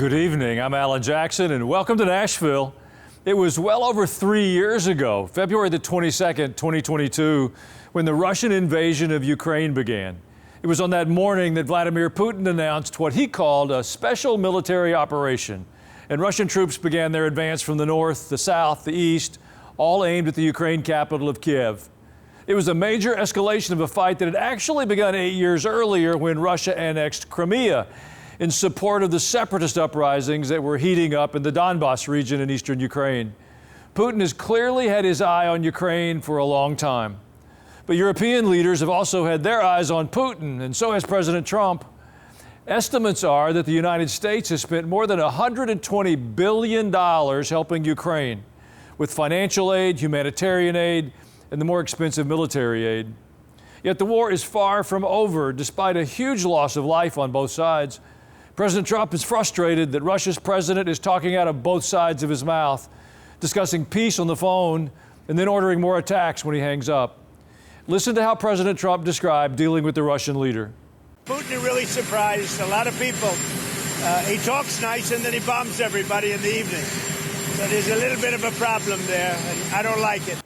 Good evening. I'm Alan Jackson, and welcome to Nashville. It was well over 3 years ago, February the 22nd, 2022, when the Russian invasion of Ukraine began. It was on that morning that Vladimir Putin announced what he called a special military operation, and Russian troops began their advance from the north, the south, the east, all aimed at the Ukraine capital of Kiev. It was a major escalation of a fight that had actually begun 8 years earlier when Russia annexed Crimea in support of the separatist uprisings that were heating up in the Donbass region in eastern Ukraine. Putin has clearly had his eye on Ukraine for a long time. But European leaders have also had their eyes on Putin, and so has President Trump. Estimates are that the United States has spent more than $120 billion helping Ukraine with financial aid, humanitarian aid, and the more expensive military aid. Yet the war is far from over, despite a huge loss of life on both sides. President Trump is frustrated that Russia's president is talking out of both sides of his mouth, discussing peace on the phone, and then ordering more attacks when he hangs up. Listen to how President Trump described dealing with the Russian leader. Putin really surprised a lot of people. He talks nice and then he bombs everybody in the evening. So there's a little bit of a problem there, and I don't like it.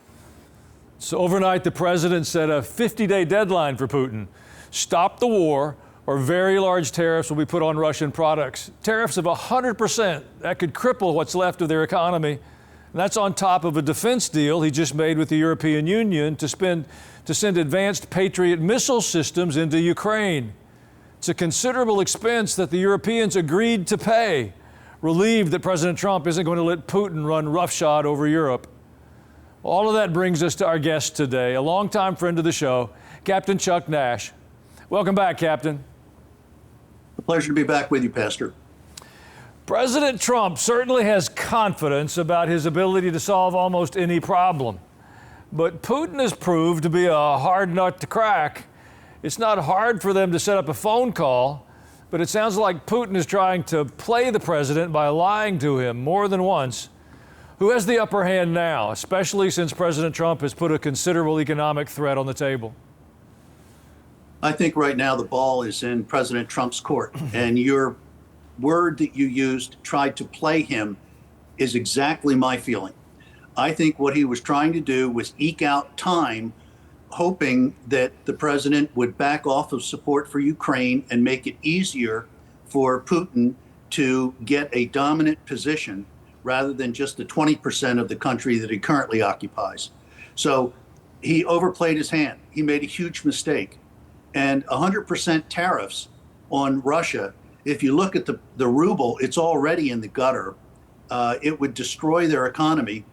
So overnight, the president set a 50-day deadline for Putin. Stop the war, or very large tariffs will be put on Russian products. Tariffs of 100%. That could cripple what's left of their economy. And that's on top of a defense deal he just made with the European Union to send advanced Patriot missile systems into Ukraine. It's a considerable expense that the Europeans agreed to pay, relieved that President Trump isn't going to let Putin run roughshod over Europe. All of that brings us to our guest today, a longtime friend of the show, Captain Chuck Nash. Welcome back, Captain. A pleasure to be back with you, Pastor. President Trump certainly has confidence about his ability to solve almost any problem. But Putin has proved to be a hard nut to crack. It's not hard for them to set up a phone call, but it sounds like Putin is trying to play the president by lying to him more than once. Who has the upper hand now, especially since President Trump has put a considerable economic threat on the table? I think right now the ball is in President Trump's court, and your word that you used, tried to play him, is exactly my feeling. I think what he was trying to do was eke out time, hoping that the president would back off of support for Ukraine and make it easier for Putin to get a dominant position rather than just the 20% of the country that he currently occupies. So he overplayed his hand. He made a huge mistake. And 100% tariffs on Russia, if you look at the ruble, it's already in the gutter. It would destroy their economy.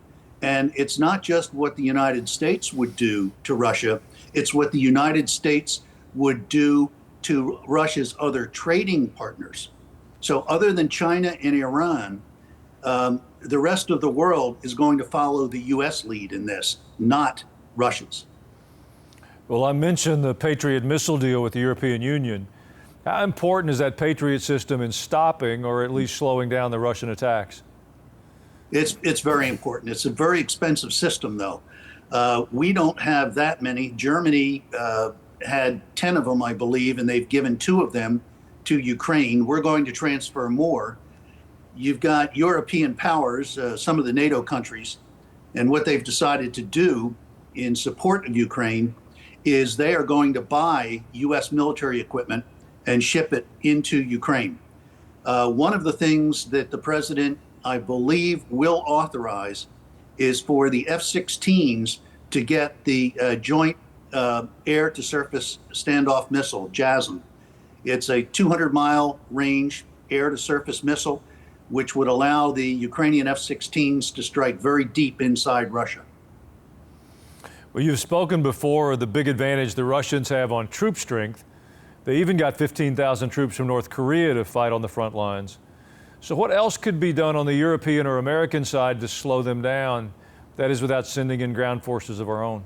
And it's not just what the United States would do to Russia, it's what the United States would do to Russia's other trading partners. So other than China and Iran, the rest of the world is going to follow the U.S. lead in this, not Russia's. Well, I mentioned the Patriot missile deal with the European Union. How important is that Patriot system in stopping or at least slowing down the Russian attacks? It's very important. It's a very expensive system, though. We don't have that many. Germany had 10 of them, I believe, and they've given 2 of them to Ukraine. We're going to transfer more. You've got European powers, some of the NATO countries, and what they've decided to do in support of Ukraine is they are going to buy U.S. military equipment and ship it into Ukraine. One of the things that the president, I believe, will authorize is for the F-16s to get the Joint Air-to-Surface Standoff Missile, JASSM. It's a 200-mile range air-to-surface missile, which would allow the Ukrainian F-16s to strike very deep inside Russia. Well, you've spoken before of the big advantage the Russians have on troop strength. They even got 15,000 troops from North Korea to fight on the front lines. So what else could be done on the European or American side to slow them down? That is without sending in ground forces of our own.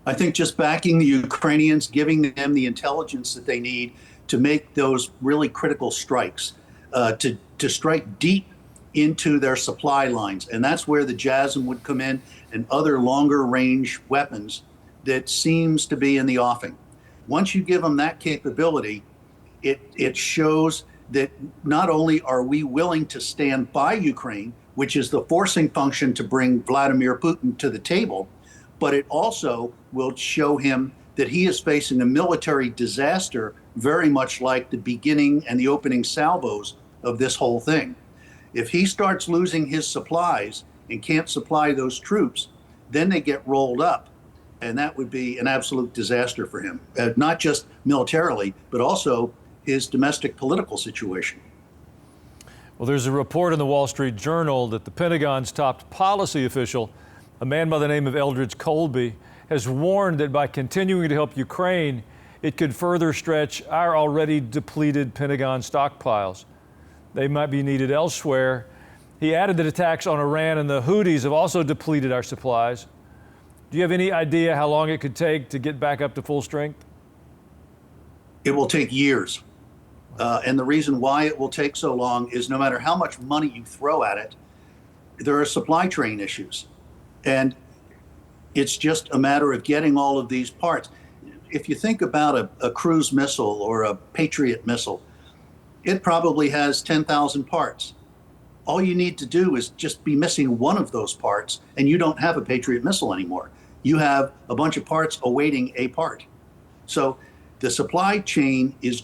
I think just backing the Ukrainians, giving them the intelligence that they need to make those really critical strikes, to strike deep into their supply lines. And that's where the JASSM would come in and other longer range weapons that seems to be in the offing. Once you give them that capability, it shows that not only are we willing to stand by Ukraine, which is the forcing function to bring Vladimir Putin to the table, but it also will show him that he is facing a military disaster, very much like the beginning and the opening salvos of this whole thing. If he starts losing his supplies and can't supply those troops, then they get rolled up. And that would be an absolute disaster for him, not just militarily, but also his domestic political situation. Well, there's a report in the Wall Street Journal that the Pentagon's top policy official, a man by the name of Eldridge Colby, has warned that by continuing to help Ukraine, it could further stretch our already depleted Pentagon stockpiles. They might be needed elsewhere. He added that attacks on Iran and the Houthis have also depleted our supplies. Do you have any idea how long it could take to get back up to full strength? It will take years. And the reason why it will take so long is no matter how much money you throw at it, there are supply chain issues. And it's just a matter of getting all of these parts. If you think about a cruise missile or a Patriot missile, it probably has 10,000 parts. All you need to do is just be missing one of those parts, and you don't have a Patriot missile anymore. You have a bunch of parts awaiting a part. So the supply chain is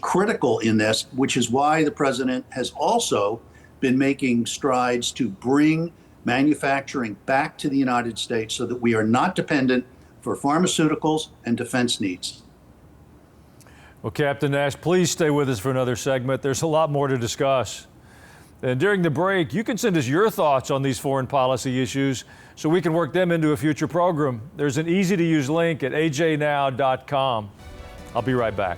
critical in this, which is why the president has also been making strides to bring manufacturing back to the United States so that we are not dependent for pharmaceuticals and defense needs. Well, Captain Nash, please stay with us for another segment. There's a lot more to discuss. And during the break, you can send us your thoughts on these foreign policy issues so we can work them into a future program. There's an easy-to-use link at ajnow.com. I'll be right back.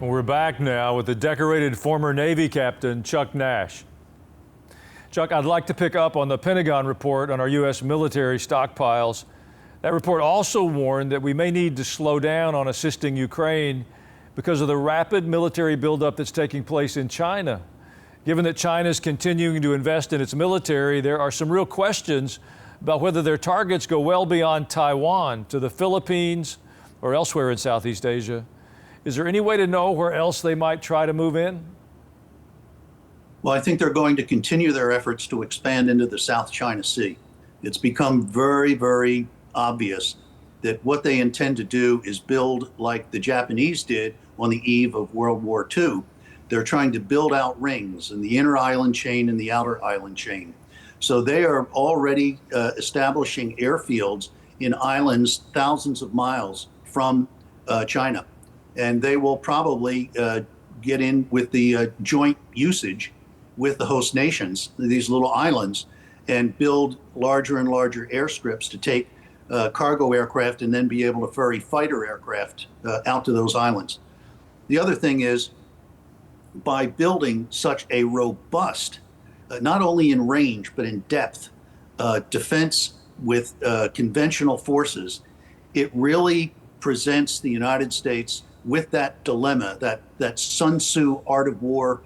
We're back now with the decorated former Navy captain, Chuck Nash. Chuck, I'd like to pick up on the Pentagon report on our U.S. military stockpiles. That report also warned that we may need to slow down on assisting Ukraine because of the rapid military buildup that's taking place in China. Given that China is continuing to invest in its military, there are some real questions about whether their targets go well beyond Taiwan to the Philippines or elsewhere in Southeast Asia. Is there any way to know where else they might try to move in? Well, I think they're going to continue their efforts to expand into the South China Sea. It's become very, very obvious that what they intend to do is build like the Japanese did on the eve of World War II. They're trying to build out rings in the inner island chain and the outer island chain. So they are already establishing airfields in islands thousands of miles from China. And they will probably get in with the joint usage with the host nations, these little islands, and build larger and larger airstrips to take cargo aircraft and then be able to ferry fighter aircraft out to those islands. The other thing is, by building such a robust, not only in range, but in depth, defense with conventional forces, it really presents the United States with that dilemma, that Sun Tzu art of war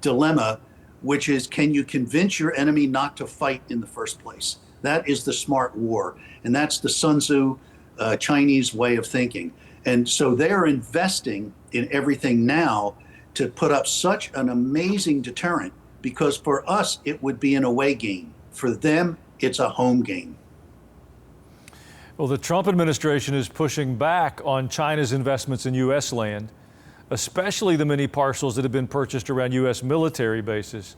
dilemma, which is, can you convince your enemy not to fight in the first place? That is the smart war. And that's the Sun Tzu Chinese way of thinking. And so they're investing in everything now to put up such an amazing deterrent, because for us, it would be an away game. For them, it's a home game. Well, the Trump administration is pushing back on China's investments in U.S. land, especially the many parcels that have been purchased around U.S. military bases.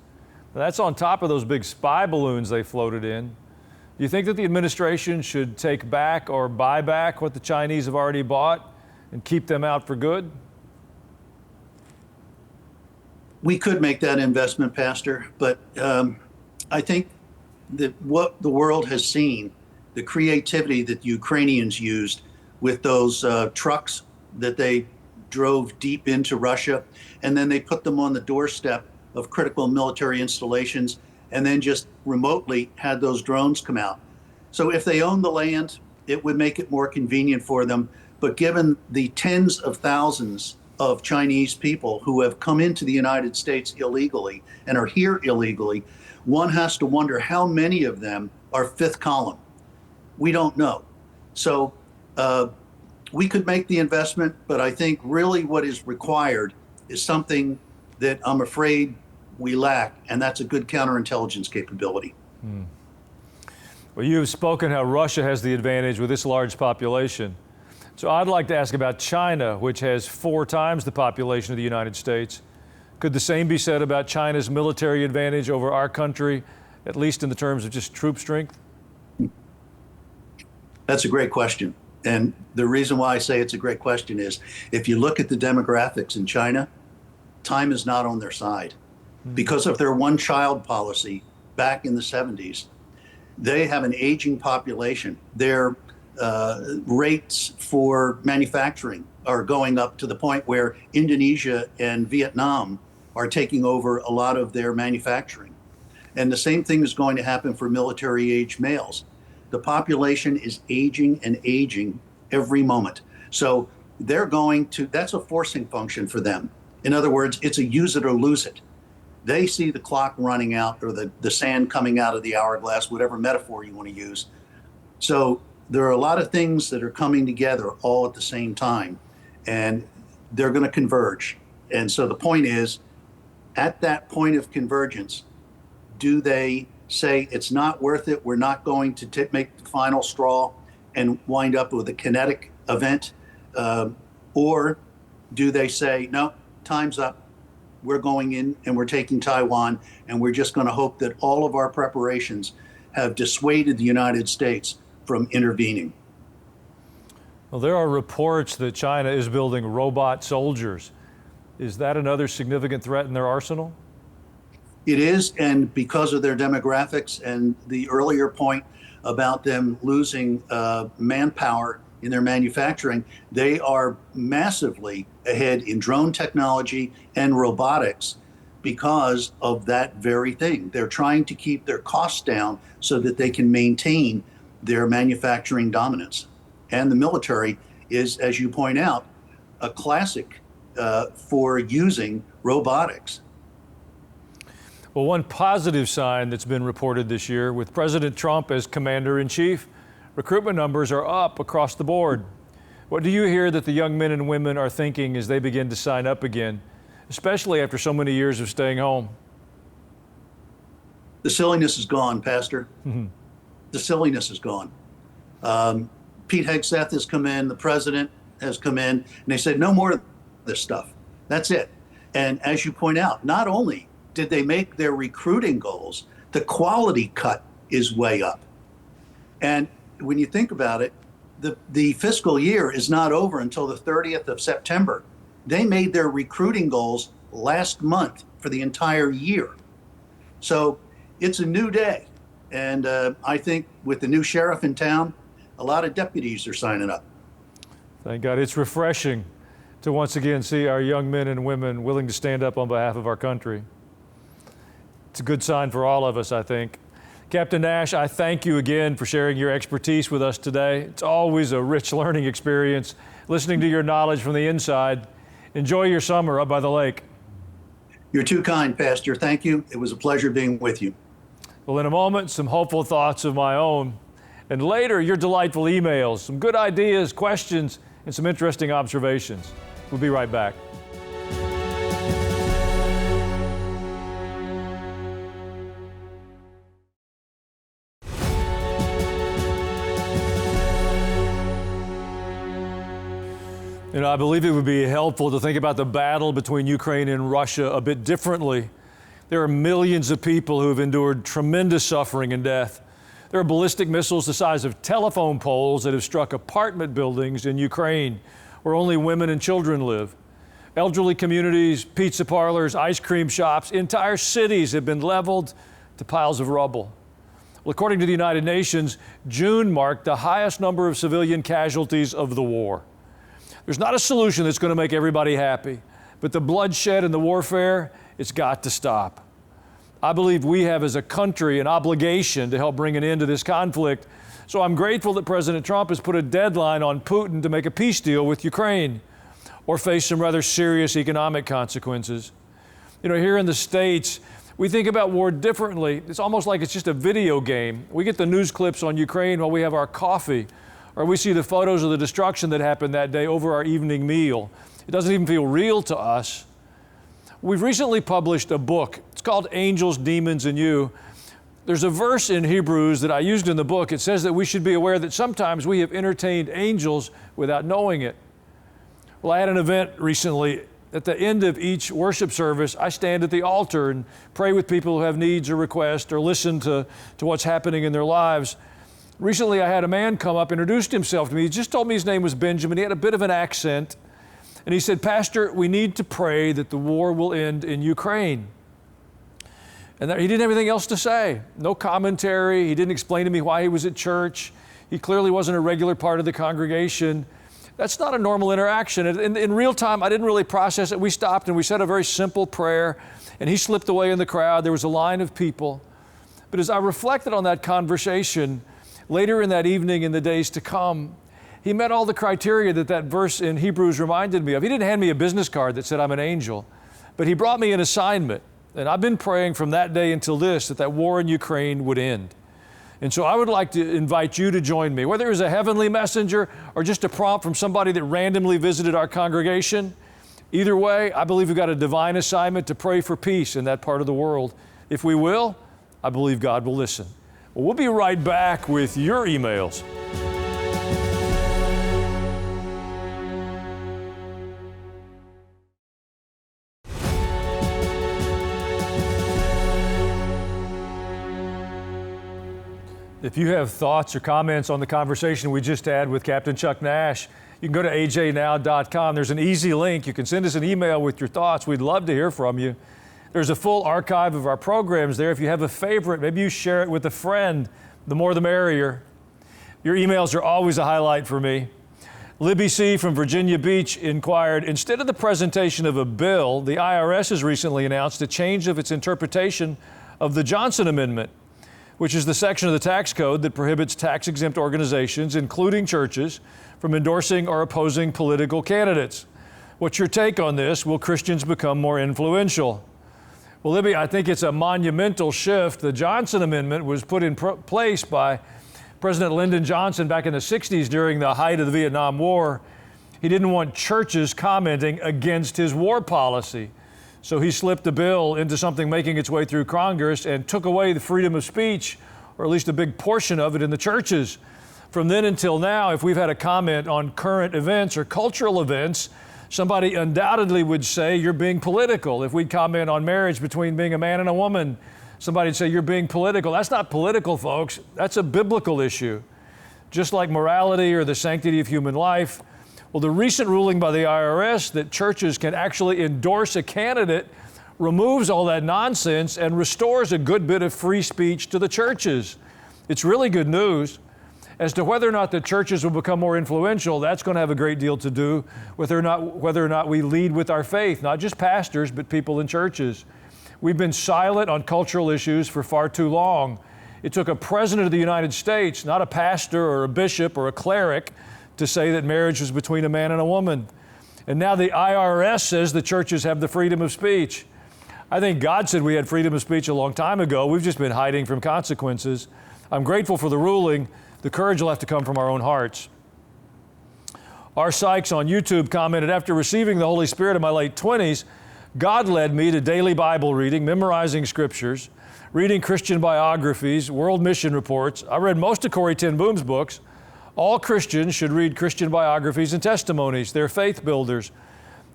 Now, that's on top of those big spy balloons they floated in. Do you think that the administration should take back or buy back what the Chinese have already bought and keep them out for good? We could make that investment, Pastor, but I think that what the world has seen, the creativity that the Ukrainians used with those trucks that they drove deep into Russia, and then they put them on the doorstep of critical military installations, and then just remotely had those drones come out. So if they own the land, it would make it more convenient for them. But given the tens of thousands of Chinese people who have come into the United States illegally and are here illegally, one has to wonder how many of them are fifth column. We don't know. So we could make the investment, but I think really what is required is something that I'm afraid we lack, and that's a good counterintelligence capability. Well, you have spoken how Russia has the advantage with this large population. So I'd like to ask about China, which has 4 times the population of the United States. Could the same be said about China's military advantage over our country, at least in the terms of just troop strength? That's a great question. And the reason why I say it's a great question is if you look at the demographics in China, time is not on their side. Because of their one-child policy back in the 70s, they have an aging population. Their rates for manufacturing are going up to the point where Indonesia and Vietnam are taking over a lot of their manufacturing. And the same thing is going to happen for military-age males. The population is aging and aging every moment. So they're going to, that's a forcing function for them. In other words, it's a use it or lose it. They see the clock running out or the sand coming out of the hourglass, whatever metaphor you want to use. So there are a lot of things that are coming together all at the same time, and they're going to converge. And so the point is, at that point of convergence, do they say it's not worth it, we're not going to make the final straw and wind up with a kinetic event? Or do they say, no, time's up, we're going in and we're taking Taiwan, and we're just going to hope that all of our preparations have dissuaded the United States from intervening? Well, there are reports that China is building robot soldiers. Is that another significant threat in their arsenal? It is, and because of their demographics and the earlier point about them losing manpower in their manufacturing, they are massively ahead in drone technology and robotics because of that very thing. They're trying to keep their costs down so that they can maintain their manufacturing dominance. And the military is, as you point out, a classic for using robotics. Well, one positive sign that's been reported this year, with President Trump as commander-in-chief, recruitment numbers are up across the board. What do you hear that the young men and women are thinking as they begin to sign up again, especially after so many years of staying home? The silliness is gone, Pastor. The silliness is gone. Pete Hegseth has come in, the president has come in, and they said, no more of this stuff. That's it. And as you point out, not only did they make their recruiting goals, the quality cut is way up. And when you think about it, the fiscal year is not over until the 30th of September. They made their recruiting goals last month for the entire year. So it's a new day. And I think with the new sheriff in town, a lot of deputies are signing up. Thank God. It's refreshing to once again see our young men and women willing to stand up on behalf of our country. It's a good sign for all of us, I think. Captain Nash, I thank you again for sharing your expertise with us today. It's always a rich learning experience, listening to your knowledge from the inside. Enjoy your summer up by the lake. You're too kind, Pastor. Thank you. It was a pleasure being with you. Well, in a moment, some hopeful thoughts of my own. And later, your delightful emails, some good ideas, questions, and some interesting observations. We'll be right back. You know, I believe it would be helpful to think about the battle between Ukraine and Russia a bit differently. There are millions of people who have endured tremendous suffering and death. There are ballistic missiles the size of telephone poles that have struck apartment buildings in Ukraine, where only women and children live. Elderly communities, pizza parlors, ice cream shops, entire cities have been leveled to piles of rubble. Well, according to the United Nations, June marked the highest number of civilian casualties of the war. There's not a solution that's going to make everybody happy, but the bloodshed and the warfare, it's got to stop. I believe we have as a country an obligation to help bring an end to this conflict, so I'm grateful that President Trump has put a deadline on Putin to make a peace deal with Ukraine. or face some rather serious economic consequences. You know, here in the States, we think about war differently. It's almost like it's just a video game. We get the news clips on Ukraine while we have our coffee, or we see the photos of the destruction that happened that day over our evening meal. It doesn't even feel real to us. We've recently published a book. It's called Angels, Demons, and You. There's a verse in Hebrews that I used in the book. It says that we should be aware that sometimes we have entertained angels without knowing it. Well, I had an event recently. At the end of each worship service, I stand at the altar and pray with people who have needs or requests or listen to what's happening in their lives. Recently, I had a man come up, introduced himself to me. He just told me his name was Benjamin. He had a bit of an accent. And he said, "Pastor, we need to pray that the war will end in Ukraine." And he didn't have anything else to say. No commentary. He didn't explain to me why he was at church. He clearly wasn't a regular part of the congregation. That's not a normal interaction. In real time, I didn't really process it. We stopped and we said a very simple prayer, and he slipped away in the crowd. There was a line of people. But as I reflected on that conversation, later in that evening, in the days to come, he met all the criteria that verse in Hebrews reminded me of. He didn't hand me a business card that said I'm an angel, but he brought me an assignment. And I've been praying from that day until this, that war in Ukraine would end. And so I would like to invite you to join me, whether it was a heavenly messenger or just a prompt from somebody that randomly visited our congregation. Either way, I believe we've got a divine assignment to pray for peace in that part of the world. If we will, I believe God will listen. Well, we'll be right back with your emails. If you have thoughts or comments on the conversation we just had with Captain Chuck Nash, you can go to ajnow.com. There's an easy link. You can send us an email with your thoughts. We'd love to hear from you. There's a full archive of our programs there. If you have a favorite, maybe you share it with a friend. The more the merrier. Your emails are always a highlight for me. Libby C. from Virginia Beach inquired, instead of the presentation of a bill, the IRS has recently announced a change of its interpretation of the Johnson Amendment, which is the section of the tax code that prohibits tax-exempt organizations, including churches, from endorsing or opposing political candidates. What's your take on this? Will Christians become more influential? Well, Libby, I think it's a monumental shift. The Johnson Amendment was put in place by President Lyndon Johnson back in the 60s during the height of the Vietnam War. He didn't want churches commenting against his war policy. So he slipped the bill into something making its way through Congress and took away the freedom of speech, or at least a big portion of it, in the churches. From then until now, if we've had a comment on current events or cultural events, somebody undoubtedly would say you're being political. If we comment on marriage between being a man and a woman, somebody would say you're being political. That's not political, folks. That's a biblical issue. Just like morality or the sanctity of human life. Well, the recent ruling by the IRS that churches can actually endorse a candidate removes all that nonsense and restores a good bit of free speech to the churches. It's really good news. As to whether or not the churches will become more influential, that's going to have a great deal to do with whether or not we lead with our faith, not just pastors, but people in churches. We've been silent on cultural issues for far too long. It took a president of the United States, not a pastor or a bishop or a cleric, to say that marriage was between a man and a woman. And now the IRS says the churches have the freedom of speech. I think God said we had freedom of speech a long time ago. We've just been hiding from consequences. I'm grateful for the ruling. The courage will have to come from our own hearts. R. Sykes on YouTube commented, after receiving the Holy Spirit in my late 20s, God led me to daily Bible reading, memorizing scriptures, reading Christian biographies, world mission reports. I read most of Corrie ten Boom's books. All Christians should read Christian biographies and testimonies. They're faith builders.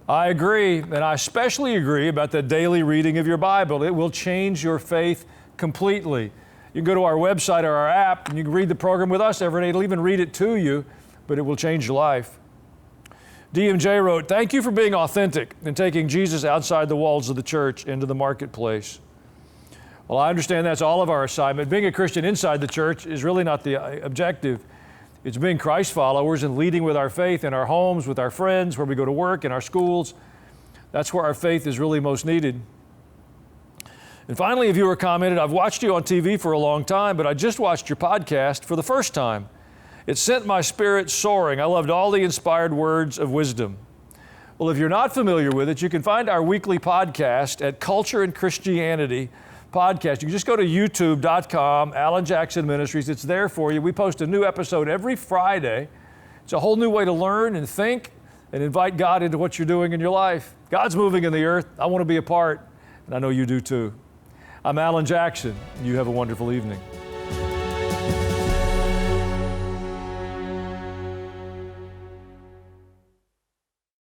I agree, and I especially agree about the daily reading of your Bible. It will change your faith completely. You can go to our website or our app, and you can read the program with us every day. It'll even read it to you, but it will change your life. DMJ wrote, thank you for being authentic and taking Jesus outside the walls of the church into the marketplace. Well, I understand that's all of our assignment. Being a Christian inside the church is really not the objective. It's being Christ followers and leading with our faith in our homes, with our friends, where we go to work, in our schools. That's where our faith is really most needed. And finally, a viewer commented, I've watched you on TV for a long time, but I just watched your podcast for the first time. It sent my spirit soaring. I loved all the inspired words of wisdom. Well, if you're not familiar with it, you can find our weekly podcast at Culture and Christianity Podcast. You can just go to youtube.com, Alan Jackson Ministries. It's there for you. We post a new episode every Friday. It's a whole new way to learn and think and invite God into what you're doing in your life. God's moving in the earth. I want to be a part, and I know you do too. I'm Alan Jackson. You have a wonderful evening.